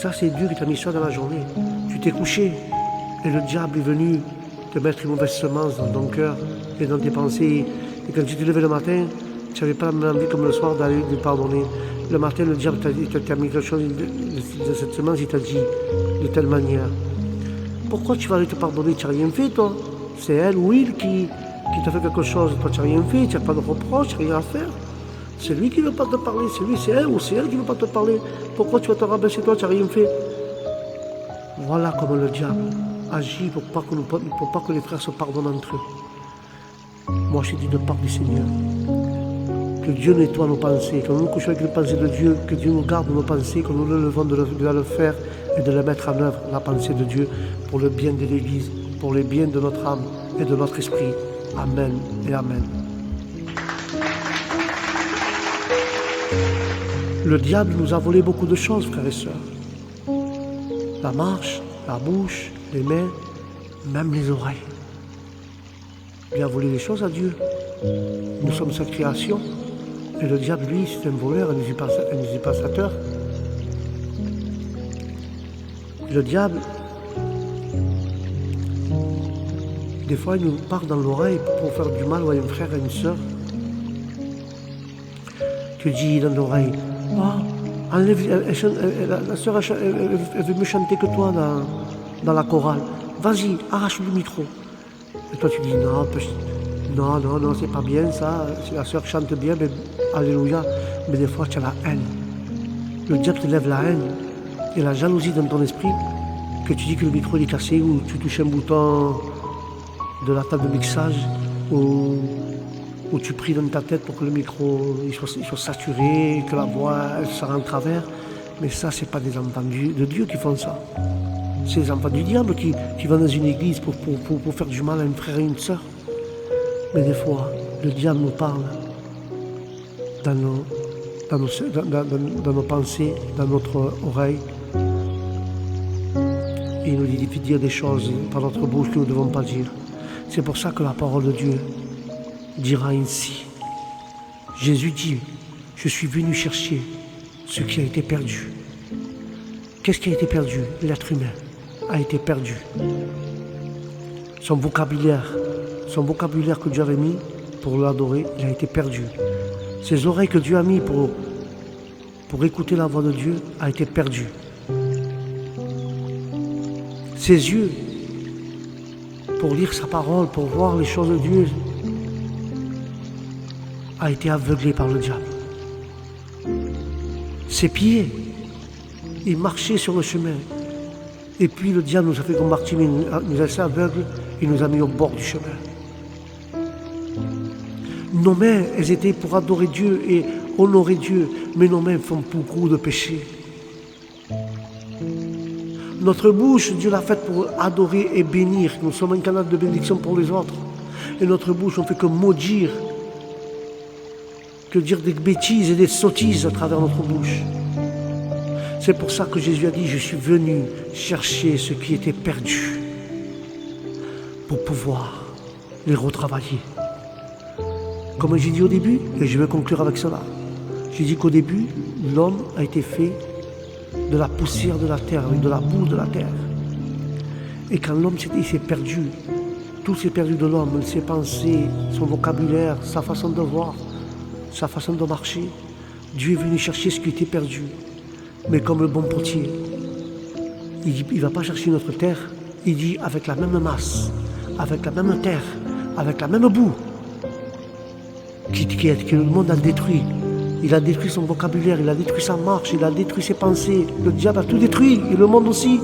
Speaker 6: Ça c'est Dieu qui t'a mis ça dans la journée. Tu t'es couché et le diable est venu te mettre une mauvaise semence dans ton cœur et dans tes pensées. Et quand tu te levais le matin, tu n'avais pas la même envie comme le soir d'aller te pardonner. Le matin, le diable t'a mis quelque chose de cette semence, il t'a dit de telle manière. Pourquoi tu vas aller te pardonner? Tu n'as rien fait, toi. C'est elle ou il qui t'a fait quelque chose. Toi, tu n'as rien fait, tu n'as pas de reproche, tu n'as rien à faire. C'est lui qui ne veut pas te parler, c'est elle ou c'est elle qui ne veut pas te parler. Pourquoi tu vas te rabaisser, toi, tu n'as rien fait? Voilà comment le diable agit pour pas que les frères se pardonnent entre eux. Moi, je te dis de part du Seigneur. Que Dieu nettoie nos pensées, que nous nous couchons avec les pensées de Dieu, que Dieu nous garde nos pensées, que nous nous levons de le faire et de le mettre en œuvre, la pensée de Dieu, pour le bien de l'Église, pour le bien de notre âme et de notre esprit. Amen et Amen. Le diable nous a volé beaucoup de choses, frères et sœurs. La marche, la bouche, les mains, même les oreilles. Il a volé les choses à Dieu. Nous sommes sa création. Et le diable, lui, c'est un voleur, un usurpateur. Le diable, des fois, il nous parle dans l'oreille pour faire du mal à un frère, à une sœur. Tu dis dans l'oreille, oh, enlève, la sœur, elle veut mieux chanter que toi dans la chorale. Vas-y, arrache le micro. Et toi, tu dis, non, c'est pas bien ça. Si la sœur chante bien, mais alléluia. Mais des fois, tu as la haine. Le diable te lève la haine et la jalousie dans ton esprit, que tu dis que le micro est cassé ou tu touches un bouton de la table de mixage ou tu pries dans ta tête pour que le micro il soit saturé, que la voix soit en travers. Mais ça, c'est pas des enfants de Dieu qui font ça. C'est les enfants du diable qui vont dans une église pour faire du mal à un frère et une sœur. Mais des fois, le diable nous parle dans nos pensées, dans notre oreille. Et il nous dit de dire des choses par notre bouche que nous ne devons pas dire. C'est pour ça que la parole de Dieu dira ainsi. Jésus dit, je suis venu chercher ce qui a été perdu. Qu'est-ce qui a été perdu? L'être humain a été perdu. Son vocabulaire que Dieu avait mis pour l'adorer, il a été perdu. Ses oreilles que Dieu a mis pour écouter la voix de Dieu a été perdu. Ses yeux pour lire sa parole, pour voir les choses de Dieu, a été aveuglé par le diable. Ses pieds, il marchait sur le chemin. Et puis le diable nous a fait comme Bartimée, nous a laissé aveugles et nous a mis au bord du chemin. Nos mains, elles étaient pour adorer Dieu et honorer Dieu, mais nos mains font beaucoup de péchés. Notre bouche, Dieu l'a faite pour adorer et bénir. Nous sommes un canal de bénédiction pour les autres. Et notre bouche, on ne fait que maudire, que dire des bêtises et des sottises à travers notre bouche. C'est pour ça que Jésus a dit, je suis venu chercher ce qui était perdu pour pouvoir les retravailler. Comme j'ai dit au début, et je vais conclure avec cela, j'ai dit qu'au début, l'homme a été fait de la poussière de la terre, avec de la boue de la terre. Et quand l'homme s'est perdu, tout s'est perdu de l'homme, ses pensées, son vocabulaire, sa façon de voir, sa façon de marcher, Dieu est venu chercher ce qui était perdu. Mais comme le bon potier, il ne va pas chercher notre terre, il dit avec la même masse, avec la même terre, avec la même boue, que le monde a détruit. Il a détruit son vocabulaire, il a détruit sa marche, il a détruit ses pensées. Le diable a tout détruit, et le monde aussi.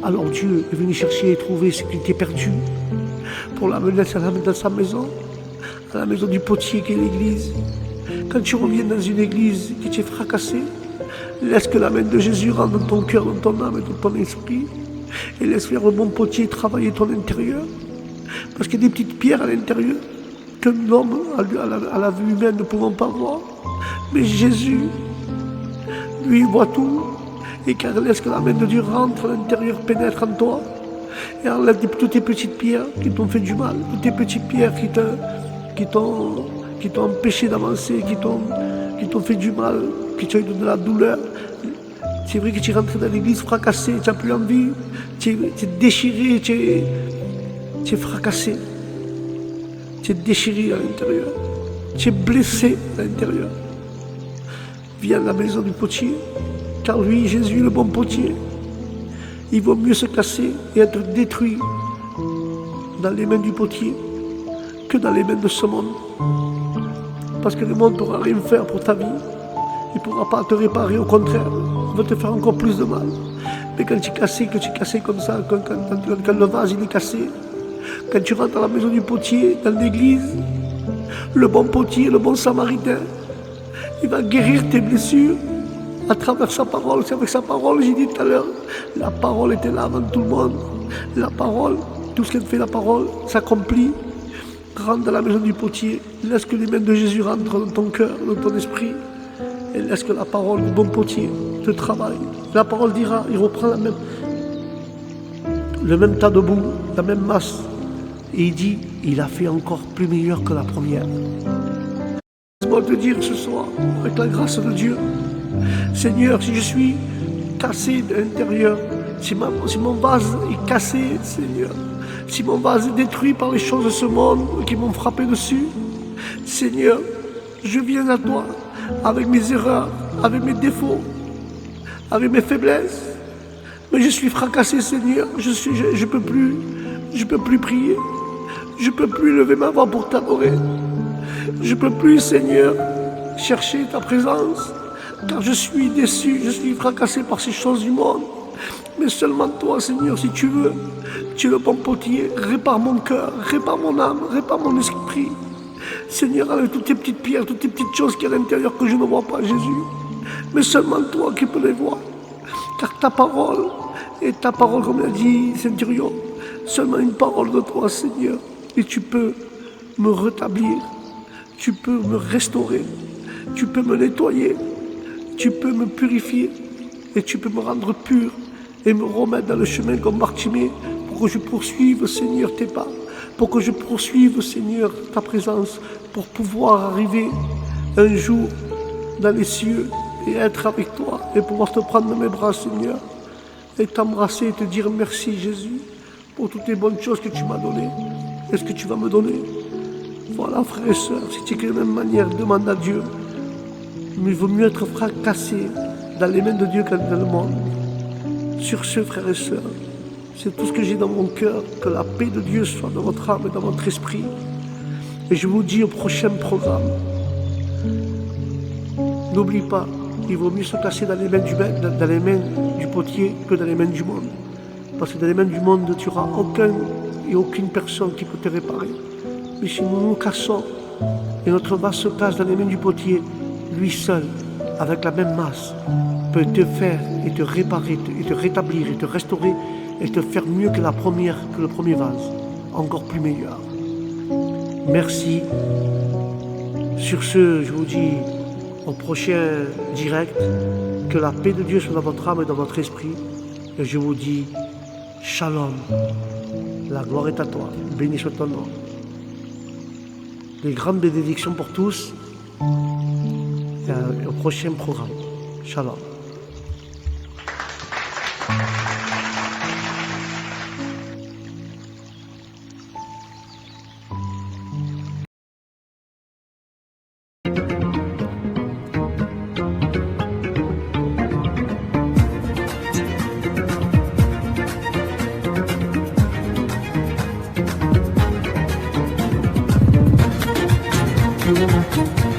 Speaker 6: Alors Dieu est venu chercher et trouver ce qui était perdu pour l'amener dans sa maison, à la maison du potier qui est l'église. Quand tu reviens dans une église qui t'est fracassée, laisse que la main de Jésus rentre dans ton cœur, dans ton âme et dans ton esprit. Et laisse faire le bon potier travailler ton intérieur. Parce qu'il y a des petites pierres à l'intérieur qu'un homme, à la vue humaine, ne pouvons pas voir. Mais Jésus, lui, il voit tout. et car laisse que la main de Dieu rentre à l'intérieur, pénètre en toi et enlève toutes tes petites pierres qui t'ont fait du mal, toutes tes petites pierres qui t'ont empêché d'avancer, qui t'ont fait du mal, qui t'ont donné de la douleur. C'est vrai que tu es rentré dans l'église fracassé, tu n'as plus envie, tu es déchiré, tu es fracassé, tu es déchiré à l'intérieur, tu es blessé à l'intérieur. Viens à la maison du potier, car lui, Jésus, le bon potier, il vaut mieux se casser et être détruit dans les mains du potier que dans les mains de ce monde. Parce que le monde ne pourra rien faire pour ta vie. Il ne pourra pas te réparer, au contraire, il va te faire encore plus de mal. Mais quand tu es cassé, comme ça, quand le vase il est cassé, quand tu rentres à la maison du potier, dans l'église, le bon potier, le bon samaritain, il va guérir tes blessures à travers sa parole. C'est avec sa parole, j'ai dit tout à l'heure, la parole était là avant tout le monde. La parole, tout ce qu'elle fait la parole, s'accomplit. Rentre dans la maison du potier, laisse que les mains de Jésus rentrent dans ton cœur, dans ton esprit, et laisse que la parole du bon potier te travaille. La parole dira, il reprend le même tas de boue, la même masse, et il dit, il a fait encore plus meilleur que la première. Laisse-moi te dire ce soir, avec la grâce de Dieu, Seigneur, si je suis cassé de l'intérieur, si mon vase est cassé, Seigneur, si mon vase est détruit par les choses de ce monde qui m'ont frappé dessus, Seigneur, je viens à toi avec mes erreurs, avec mes défauts, avec mes faiblesses. Mais je suis fracassé, Seigneur. Je peux plus prier. Je peux plus lever ma voix pour t'adorer. Je peux plus, Seigneur, chercher ta présence, car je suis déçu, je suis fracassé par ces choses du monde. Mais seulement toi, Seigneur, si tu veux, tu es le bon potier, répare mon cœur, répare mon âme, répare mon esprit. Seigneur, avec toutes tes petites pierres, toutes tes petites choses qui sont à l'intérieur que je ne vois pas, Jésus. Mais seulement toi qui peux les voir. Car ta parole, et ta parole, comme l'a dit Centurion, seulement une parole de toi, Seigneur. Et tu peux me rétablir, tu peux me restaurer, tu peux me nettoyer, tu peux me purifier, et tu peux me rendre pur et me remettre dans le chemin comme Bartimée pour que je poursuive, Seigneur, tes pas, pour que je poursuive, Seigneur, ta présence, pour pouvoir arriver un jour dans les cieux et être avec toi et pouvoir te prendre dans mes bras, Seigneur, et t'embrasser et te dire merci, Jésus, pour toutes les bonnes choses que tu m'as données et ce que tu vas me donner. Voilà, frères et sœurs, si tu es de la même manière, demande à Dieu. Mais il vaut mieux être fracassé dans les mains de Dieu qu'à dans le monde. Sur ce, frères et sœurs, c'est tout ce que j'ai dans mon cœur, que la paix de Dieu soit dans votre âme et dans votre esprit. Et je vous dis au prochain programme, n'oublie pas, il vaut mieux se casser dans les mains du potier que dans les mains du monde. Parce que dans les mains du monde, tu n'auras aucune personne qui peut te réparer. Mais si nous nous cassons et notre vase se casse dans les mains du potier, lui seul, avec la même masse, peut te faire et te réparer, et te rétablir, et te restaurer, et te faire mieux que le premier vase, encore plus meilleur. Merci. Sur ce, je vous dis au prochain direct, que la paix de Dieu soit dans votre âme et dans votre esprit. Et je vous dis, Shalom. La gloire est à toi. Béni soit ton nom. Des grandes bénédictions pour tous. Et au prochain programme. Shalom.
Speaker 7: Thank you.